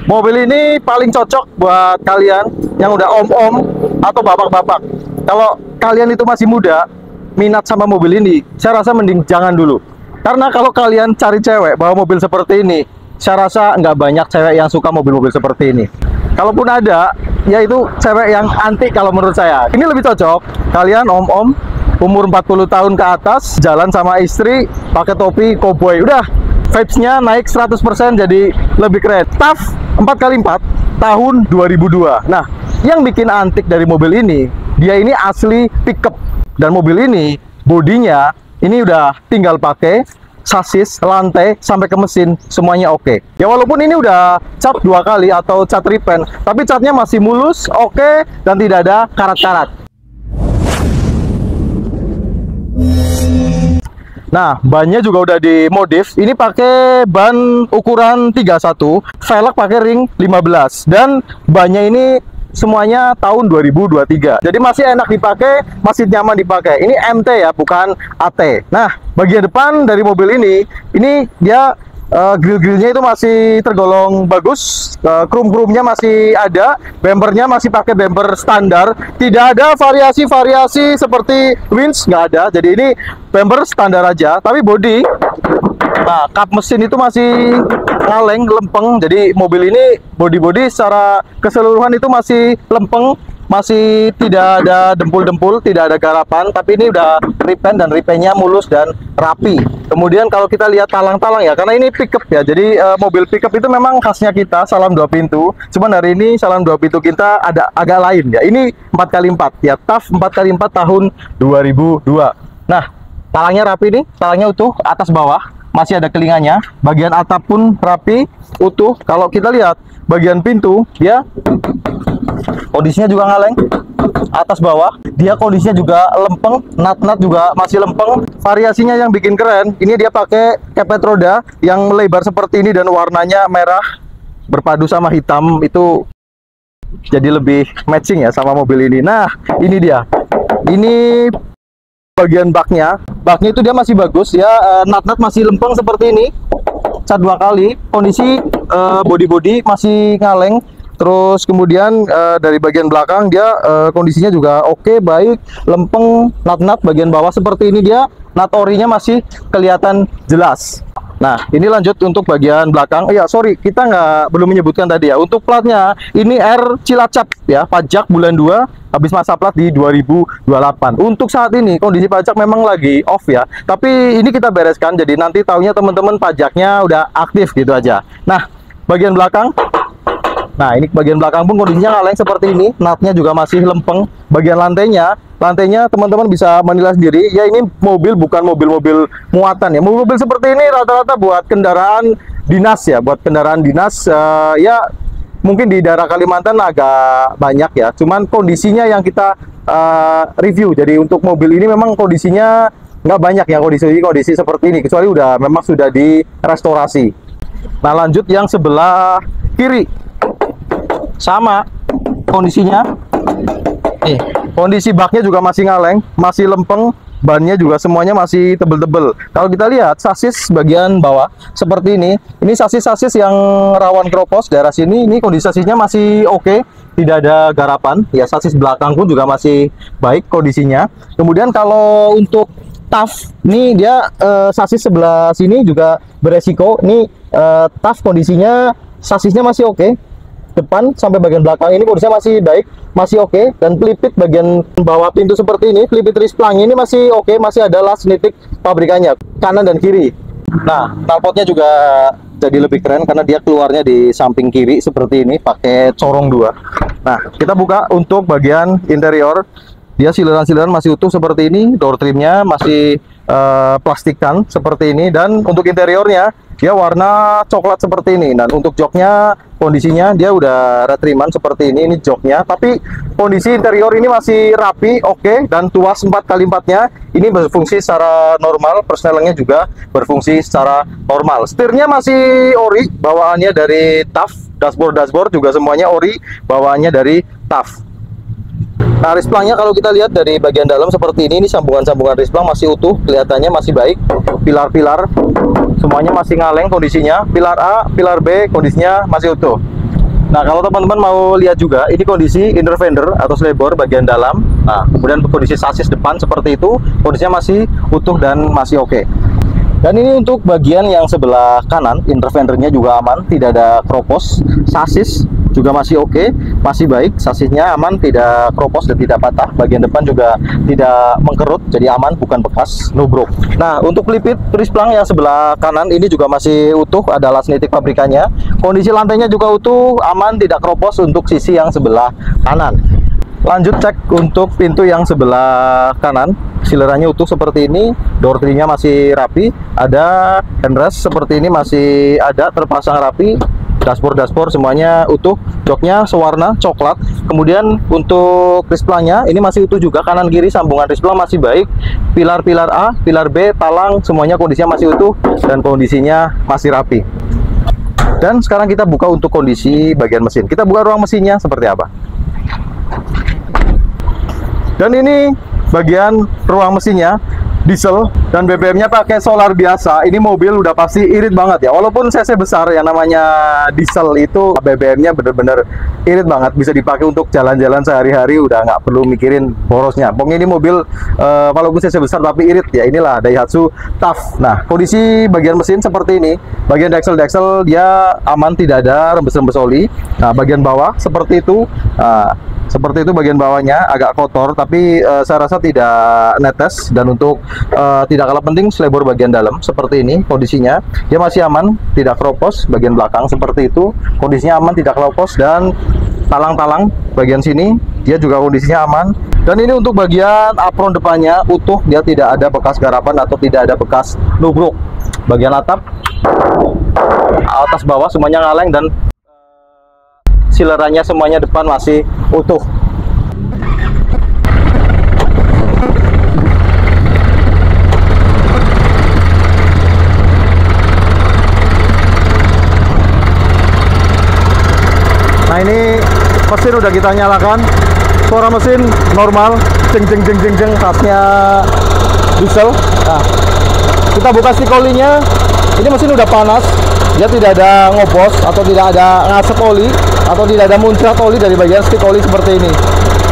Mobil ini paling cocok buat kalian yang udah om-om atau bapak-bapak. Kalau kalian itu masih muda, minat sama mobil ini, saya rasa mending jangan dulu. Karena kalau kalian cari cewek bawa mobil seperti ini, saya rasa nggak banyak cewek yang suka mobil-mobil seperti ini. Kalaupun ada, yaitu cewek yang antik kalau menurut saya. Ini lebih cocok, kalian om-om, umur 40 tahun ke atas, jalan sama istri, pakai topi cowboy. Udah, vibes-nya naik 100% jadi lebih keren. TAF 4x4 tahun 2002. Nah, yang bikin antik dari mobil ini, dia ini asli pickup. Dan mobil ini, bodinya, ini udah tinggal pakai sasis, lantai, sampai ke mesin, semuanya oke. Ya walaupun ini udah cat 2 kali atau cat repaint, tapi catnya masih mulus, oke, dan tidak ada karat-karat. Nah, bannya juga udah dimodif. Ini pakai ban ukuran 31, velg pakai ring 15, dan bannya ini semuanya tahun 2023. Jadi masih enak dipakai, masih nyaman dipakai. Ini MT ya, bukan AT. Nah, bagian depan dari mobil ini dia grill-grillnya itu masih tergolong bagus, krum-krumnya masih ada, bempernya masih pakai bemper standar, tidak ada variasi-variasi seperti winch, nggak ada. Jadi ini bemper standar aja, tapi body, nah kap mesin itu masih kaleng, lempeng. Jadi mobil ini body-body secara keseluruhan itu masih lempeng, masih tidak ada dempul-dempul, tidak ada garapan, tapi ini udah repaint dan repaintnya mulus dan rapi. Kemudian kalau kita lihat talang-talang ya, karena ini pickup ya, jadi mobil pickup itu memang khasnya kita salam 2 pintu. Cuman hari ini salam 2 pintu kita ada agak lain ya. Ini 4x4 ya, TAF 4x4 tahun 2002. Nah, talangnya rapi nih, talangnya utuh atas bawah, masih ada kelinganya, bagian atap pun rapi, utuh. Kalau kita lihat bagian pintu, dia kondisinya juga ngaleng, atas bawah, dia kondisinya juga lempeng, nat-nat juga masih lempeng. Variasinya yang bikin keren, ini dia pakai kepet roda yang lebar seperti ini dan warnanya merah berpadu sama hitam, itu jadi lebih matching ya sama mobil ini. Nah, ini dia. Ini bagian baknya itu dia masih bagus ya, nat-nat masih lempeng seperti ini, cat 2 kali, kondisi body-body masih ngaleng. Terus kemudian dari bagian belakang dia kondisinya juga oke, baik, lempeng, nat-nat bagian bawah seperti ini, dia nat orinya masih kelihatan jelas. Nah, ini lanjut untuk bagian belakang. Ya, sorry, kita belum menyebutkan tadi ya. Untuk platnya, ini R Cilacap ya, pajak bulan 2, habis masa plat di 2028. Untuk saat ini, kondisi pajak memang lagi off ya. Tapi ini kita bereskan, jadi nanti taunya teman-teman pajaknya udah aktif gitu aja. Nah, bagian belakang. Nah, ini bagian belakang pun kondisinya ngaleng seperti ini, natnya juga masih lempeng. Bagian lantainya teman-teman bisa menilai sendiri. Ya, ini mobil bukan mobil-mobil muatan ya. Mobil-mobil seperti ini rata-rata buat kendaraan dinas ya, buat kendaraan dinas. Ya, mungkin di daerah Kalimantan agak banyak ya. Cuman kondisinya yang kita review. Jadi untuk mobil ini memang kondisinya nggak banyak ya, kondisi seperti ini. Kecuali memang sudah direstorasi. Nah, lanjut yang sebelah kiri. Sama kondisinya nih, kondisi baknya juga masih ngaleng, masih lempeng, bannya juga semuanya masih tebel-tebel. Kalau kita lihat sasis bagian bawah seperti ini sasis-sasis yang rawan keropos daerah sini. Ini kondisi sasisnya masih oke, tidak ada garapan ya. Sasis belakang pun juga masih baik kondisinya. Kemudian kalau untuk TAF, ini dia sasis sebelah sini juga beresiko. Ini TAF kondisinya sasisnya masih oke. Depan sampai bagian belakang ini kondisinya masih baik, masih oke. Dan pelipit bagian bawah pintu seperti ini, pelipit risplangnya ini masih oke, masih ada las nitik pabrikannya kanan dan kiri. Nah, knalpotnya juga jadi lebih keren karena dia keluarnya di samping kiri seperti ini, pakai corong 2. Nah, kita buka untuk bagian interior. Dia sileran-sileran masih utuh seperti ini, door trimnya masih plastikan seperti ini, dan untuk interiornya dia warna coklat seperti ini. Dan untuk joknya kondisinya dia udah retriman seperti ini joknya, tapi kondisi interior ini masih rapi, oke, dan tuas 4x4-nya ini berfungsi secara normal, persnelingnya juga berfungsi secara normal. Setirnya masih ori, bawaannya dari TAF, dashboard juga semuanya ori, bawaannya dari TAF. Nah, risplangnya kalau kita lihat dari bagian dalam seperti ini sambungan-sambungan risplang masih utuh, kelihatannya masih baik. Pilar-pilar semuanya masih ngaleng kondisinya. Pilar A, pilar B kondisinya masih utuh. Nah, kalau teman-teman mau lihat juga, ini kondisi inner fender atau slebor bagian dalam. Nah, kemudian kondisi sasis depan seperti itu, kondisinya masih utuh dan masih oke. Dan ini untuk bagian yang sebelah kanan, inner fendernya juga aman, tidak ada kropos. Sasis juga masih oke, masih baik, sasisnya aman, tidak kropos dan tidak patah. Bagian depan juga tidak mengkerut, jadi aman, bukan bekas, no broke. Nah, untuk lipit prisplang yang sebelah kanan ini juga masih utuh, ada las nitik pabrikannya. Kondisi lantainya juga utuh, aman, tidak kropos untuk sisi yang sebelah kanan. Lanjut cek untuk pintu yang sebelah kanan, silerannya utuh seperti ini, door tray-nya masih rapi, ada handrest seperti ini masih ada, terpasang rapi. Dashboard semuanya utuh, joknya sewarna coklat. Kemudian untuk risplangnya ini masih utuh juga, kanan kiri sambungan risplang masih baik. Pilar A, pilar B, talang semuanya kondisinya masih utuh dan kondisinya masih rapi. Dan sekarang kita buka untuk kondisi bagian mesin. Kita buka ruang mesinnya seperti apa. Dan ini bagian ruang mesinnya, diesel dan BBM-nya pakai solar biasa. Ini mobil udah pasti irit banget ya. Walaupun cc besar, yang namanya diesel itu BBM-nya bener-bener irit banget. Bisa dipakai untuk jalan-jalan sehari-hari, udah nggak perlu mikirin borosnya. Pokoknya ini mobil walaupun cc besar tapi irit ya. Inilah Daihatsu Tough. Nah, kondisi bagian mesin seperti ini. Bagian deksel dia aman, tidak ada rembes-rembes oli. Nah, bagian bawah seperti itu. Seperti itu bagian bawahnya agak kotor, tapi saya rasa tidak netes. Dan untuk tidak kalah penting, slebor bagian dalam seperti ini kondisinya, dia masih aman, tidak kropos. Bagian belakang seperti itu, kondisinya aman, tidak kropos. Dan talang-talang bagian sini dia juga kondisinya aman. Dan ini untuk bagian apron depannya utuh, dia tidak ada bekas garapan atau tidak ada bekas nubruk. Bagian atap, atas bawah semuanya ngaleng, dan silerannya semuanya depan masih utuh. Nah, ini mesin udah kita nyalakan, suara mesin normal, jeng khasnya diesel. Nah, kita buka stikolinya, ini mesin udah panas, dia tidak ada ngobos atau tidak ada ngasep oli atau tidak ada muncrat oli dari bagian stik oli seperti ini.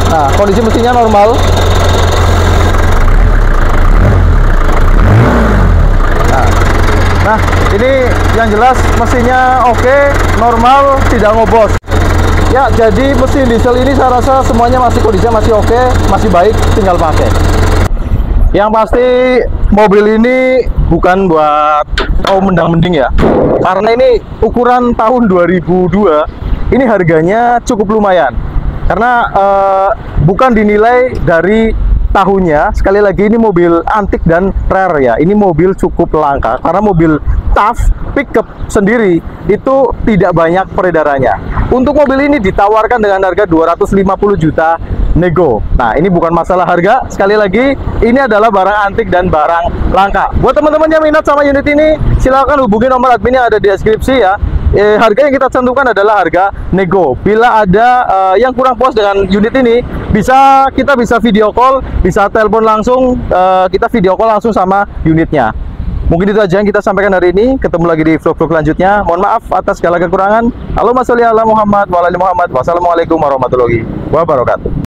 Nah, kondisi mesinnya normal. Nah, ini yang jelas mesinnya oke, normal, tidak ngobos. Ya, jadi mesin diesel ini saya rasa semuanya masih kondisinya masih oke, masih baik, tinggal pakai. Yang pasti mobil ini bukan buat mendang-mending ya, karena ini ukuran tahun 2002, ini harganya cukup lumayan. Karena bukan dinilai dari tahunnya, sekali lagi ini mobil antik dan rare ya. Ini mobil cukup langka karena mobil Tough pickup sendiri itu tidak banyak peredarannya. Untuk mobil ini ditawarkan dengan harga 250 juta nego. Nah, ini bukan masalah harga, sekali lagi ini adalah barang antik dan barang langka. Buat teman-teman yang minat sama unit ini, silahkan hubungi nomor admin yang ada di deskripsi ya. Harga yang kita cantumkan adalah harga nego. Bila ada yang kurang puas dengan unit ini, kita bisa video call, bisa telepon langsung, kita video call langsung sama unitnya. Mungkin itu aja yang kita sampaikan hari ini. Ketemu lagi di vlog-vlog selanjutnya. Mohon maaf atas segala kekurangan. Allahumma sholli ala Muhammad wa ala ali Muhammad. Wassalamualaikum warahmatullahi wabarakatuh.